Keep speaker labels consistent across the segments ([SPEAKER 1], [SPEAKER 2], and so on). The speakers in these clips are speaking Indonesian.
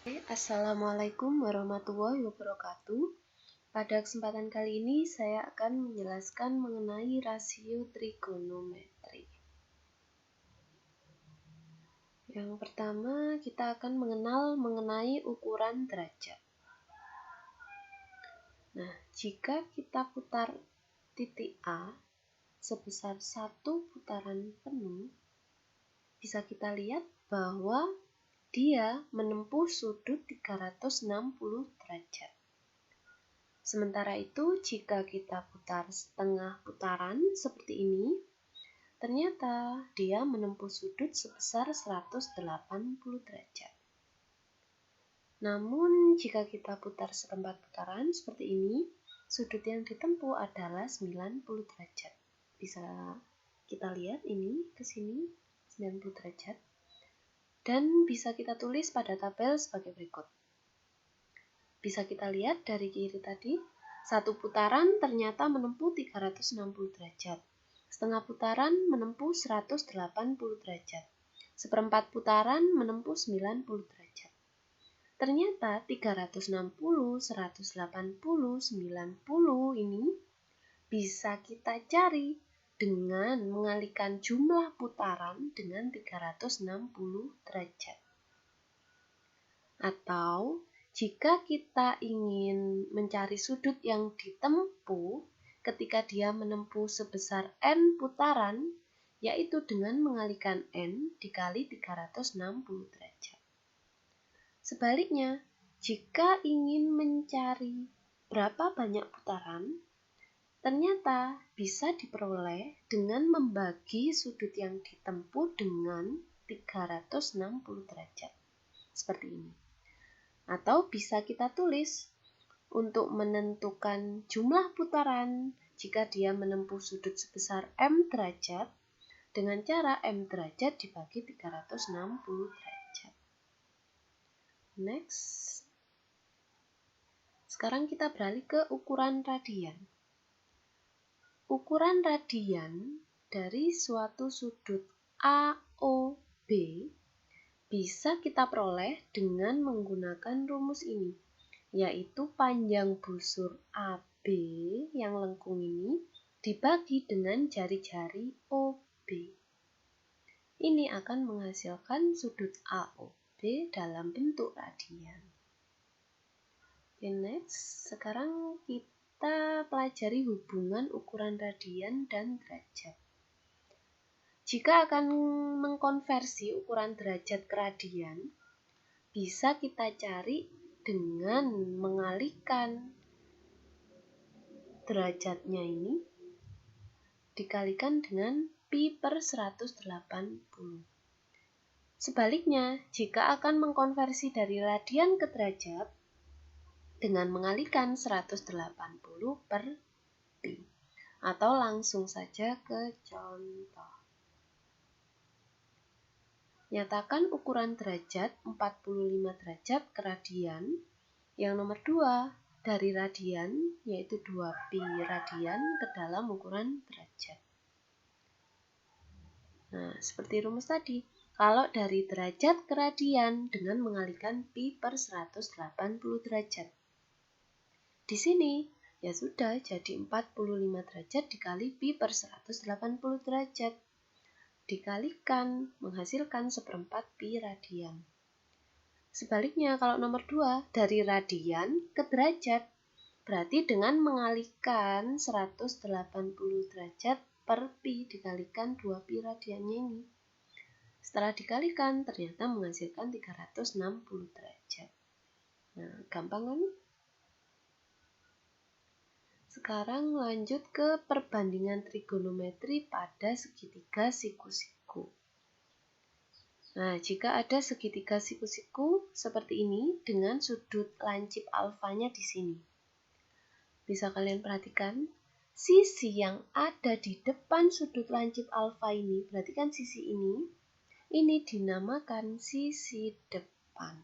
[SPEAKER 1] Assalamualaikum warahmatullahi wabarakatuh. Pada kesempatan kali ini saya akan menjelaskan mengenai rasio trigonometri. Yang pertama, kita akan mengenal mengenai ukuran derajat. Nah, jika kita putar titik A sebesar 1 putaran penuh, bisa kita lihat bahwa dia menempuh sudut 360 derajat. Sementara itu, jika kita putar setengah putaran seperti ini, ternyata dia menempuh sudut sebesar 180 derajat. Namun, jika kita putar seperempat putaran seperti ini, sudut yang ditempuh adalah 90 derajat. Bisa kita lihat ini ke sini 90 derajat. Dan bisa kita tulis pada tabel sebagai berikut. Bisa kita lihat dari kiri tadi, satu putaran ternyata menempuh 360 derajat. Setengah putaran menempuh 180 derajat. Seperempat putaran menempuh 90 derajat. Ternyata 360, 180, 90 ini bisa kita cari dengan mengalihkan jumlah putaran dengan 360 derajat. Atau jika kita ingin mencari sudut yang ditempuh ketika dia menempuh sebesar N putaran, yaitu dengan mengalihkan N dikali 360 derajat. Sebaliknya, jika ingin mencari berapa banyak putaran, ternyata bisa diperoleh dengan membagi sudut yang ditempuh dengan 360 derajat. Seperti ini. Atau bisa kita tulis untuk menentukan jumlah putaran jika dia menempuh sudut sebesar M derajat dengan cara M derajat dibagi 360 derajat. Next. Sekarang kita beralih ke ukuran radian. Ukuran radian dari suatu sudut AOB bisa kita peroleh dengan menggunakan rumus ini, yaitu panjang busur AB yang lengkung ini dibagi dengan jari-jari OB. Ini akan menghasilkan sudut AOB dalam bentuk radian. Okay, next. Sekarang kita pelajari hubungan ukuran radian dan derajat. Jika akan mengkonversi ukuran derajat ke radian, bisa kita cari dengan mengalihkan derajatnya ini dikalikan dengan pi per 180. Sebaliknya, jika akan mengkonversi dari radian ke derajat dengan mengalihkan 180 per pi. Atau langsung saja ke contoh. Nyatakan ukuran derajat 45 derajat ke radian. Yang nomor 2 dari radian, yaitu 2pi radian ke dalam ukuran derajat. Nah, seperti rumus tadi. Kalau dari derajat ke radian dengan mengalihkan pi per 180 derajat. Di sini, ya sudah jadi 45 derajat dikali pi per 180 derajat. Dikalikan menghasilkan seperempat pi radian. Sebaliknya kalau nomor 2 dari radian ke derajat, berarti dengan mengalihkan 180 derajat per pi dikalikan 2 pi radiannya ini. Setelah dikalikan ternyata menghasilkan 360 derajat. Nah, gampang kan? Sekarang lanjut ke perbandingan trigonometri pada segitiga siku-siku. Nah, jika ada segitiga siku-siku seperti ini dengan sudut lancip alfanya di sini. Bisa kalian perhatikan, sisi yang ada di depan sudut lancip alfa ini, berarti kan sisi ini dinamakan sisi depan.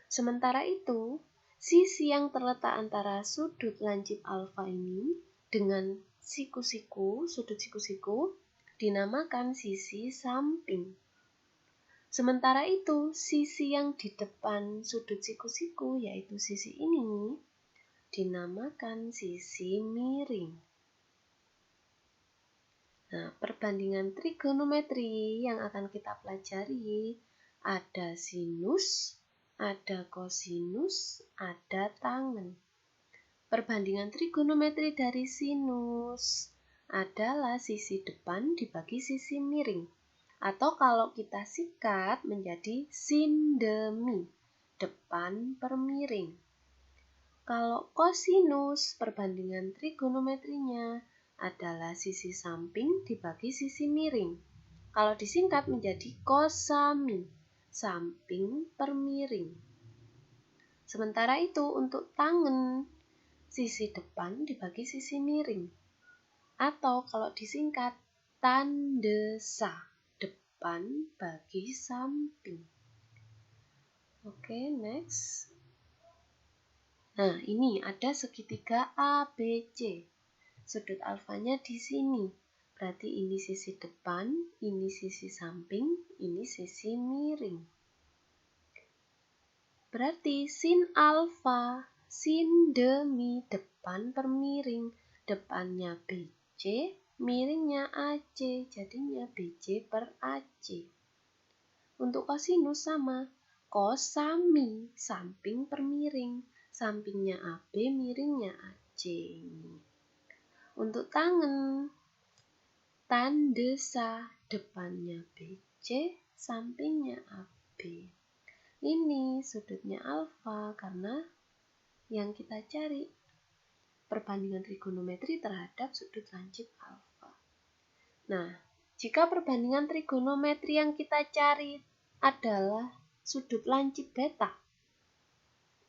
[SPEAKER 1] Sementara itu, sisi yang terletak antara sudut lancip alfa ini dengan siku-siku, sudut siku-siku, dinamakan sisi samping. Sementara itu, sisi yang di depan sudut siku-siku, yaitu sisi ini, dinamakan sisi miring. Nah, perbandingan trigonometri yang akan kita pelajari ada sinus, ada kosinus, ada tangen. Perbandingan trigonometri dari sinus adalah sisi depan dibagi sisi miring. Atau kalau kita sikat menjadi sindemi, depan per miring. Kalau kosinus, perbandingan trigonometrinya adalah sisi samping dibagi sisi miring. Kalau disingkat menjadi kosami, samping per miring. Sementara itu untuk tangen, sisi depan dibagi sisi miring. Atau kalau disingkat tandesa, depan bagi samping. Oke, next. Nah, ini ada segitiga ABC. Sudut alfanya di sini. Berarti ini sisi depan, ini sisi samping, ini sisi miring. Berarti sin alfa, sin demi, depan per miring. Depannya BC, miringnya AC, jadinya BC per AC. Untuk kosinus sama, kosami, samping per miring, sampingnya AB, miringnya AC. Untuk tangen, tandesa, depannya BC, sampingnya AB. Ini sudutnya alfa karena yang kita cari perbandingan trigonometri terhadap sudut lancip alfa. Nah, jika perbandingan trigonometri yang kita cari adalah sudut lancip beta,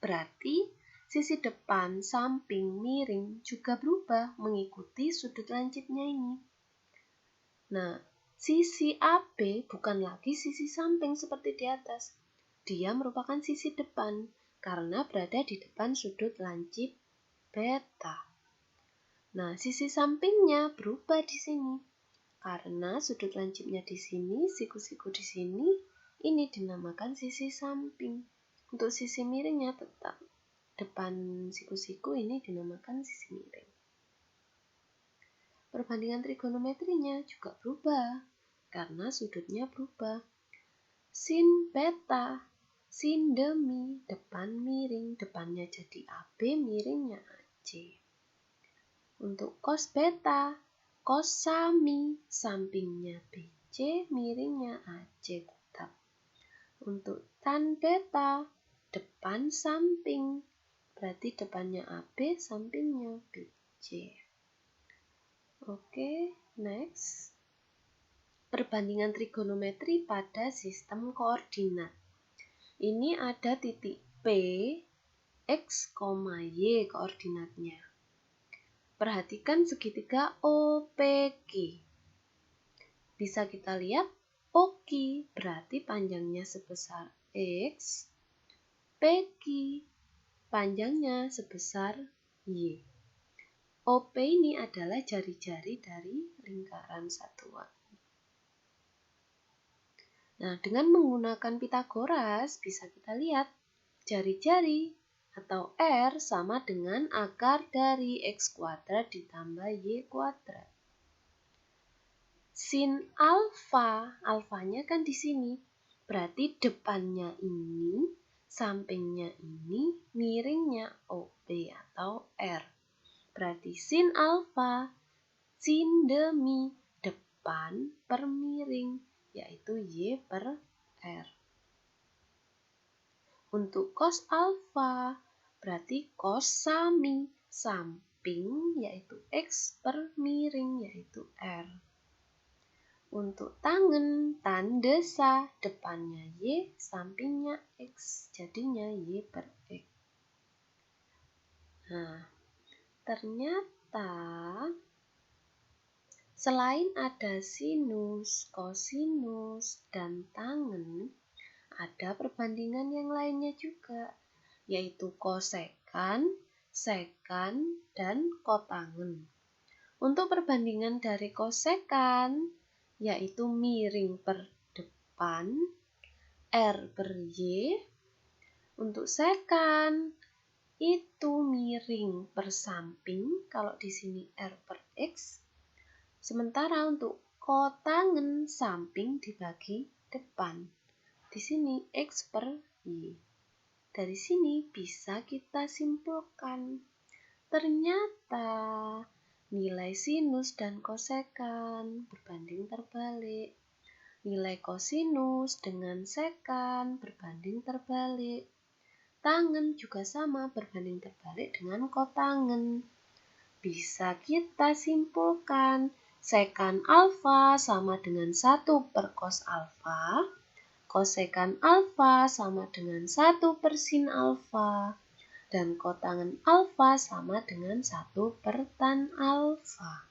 [SPEAKER 1] berarti sisi depan, samping, miring juga berubah mengikuti sudut lancipnya ini. Nah, sisi AB bukan lagi sisi samping seperti di atas. Dia merupakan sisi depan karena berada di depan sudut lancip beta. Nah, sisi sampingnya berubah di sini. Karena sudut lancipnya di sini, siku-siku di sini, ini dinamakan sisi samping. Untuk sisi miringnya tetap depan siku-siku ini dinamakan sisi miring. Perbandingan trigonometrinya juga berubah karena sudutnya berubah. Sin beta, sin demi, depan miring, depannya jadi AB, miringnya AC. Untuk cos beta, cos sami, sampingnya BC, miringnya AC tetap. Untuk tan beta, depan samping, berarti depannya AB, sampingnya BC. Oke, next. Perbandingan trigonometri pada sistem koordinat. Ini ada titik P, X, Y koordinatnya. Perhatikan segitiga OPQ. Bisa kita lihat OQ berarti panjangnya sebesar X, PQ panjangnya sebesar Y. OP ini adalah jari-jari dari lingkaran satuan. Nah, dengan menggunakan Pitagoras bisa kita lihat jari-jari atau R sama dengan akar dari X kuadrat ditambah Y kuadrat. Sin alfa, alfanya kan di sini. Berarti depannya ini, sampingnya ini, miringnya OP atau R. Berarti sin alfa, sin demi, depan per miring, yaitu Y per R. Untuk cos alfa, berarti cos sami, samping, yaitu X per miring, yaitu R. Untuk tangen, tandesa, depannya Y, sampingnya X, jadinya Y per X. Nah, ternyata selain ada sinus, kosinus, dan tangen, ada perbandingan yang lainnya juga, yaitu kosekan, sekan, dan kotangen. Untuk perbandingan dari kosekan, yaitu miring per depan, R per Y. Untuk sekan itu miring per samping, kalau di sini R per X. Sementara untuk kotangen samping dibagi depan. Di sini X per Y. Dari sini bisa kita simpulkan. Ternyata nilai sinus dan kosekan berbanding terbalik. Nilai kosinus dengan sekan berbanding terbalik. Tangen juga sama berbanding terbalik dengan kotangen. Bisa kita simpulkan sekan alfa sama dengan 1 per cos alfa, kosekan alfa sama dengan 1 per sin alfa, dan kotangen alfa sama dengan 1 per tan alfa.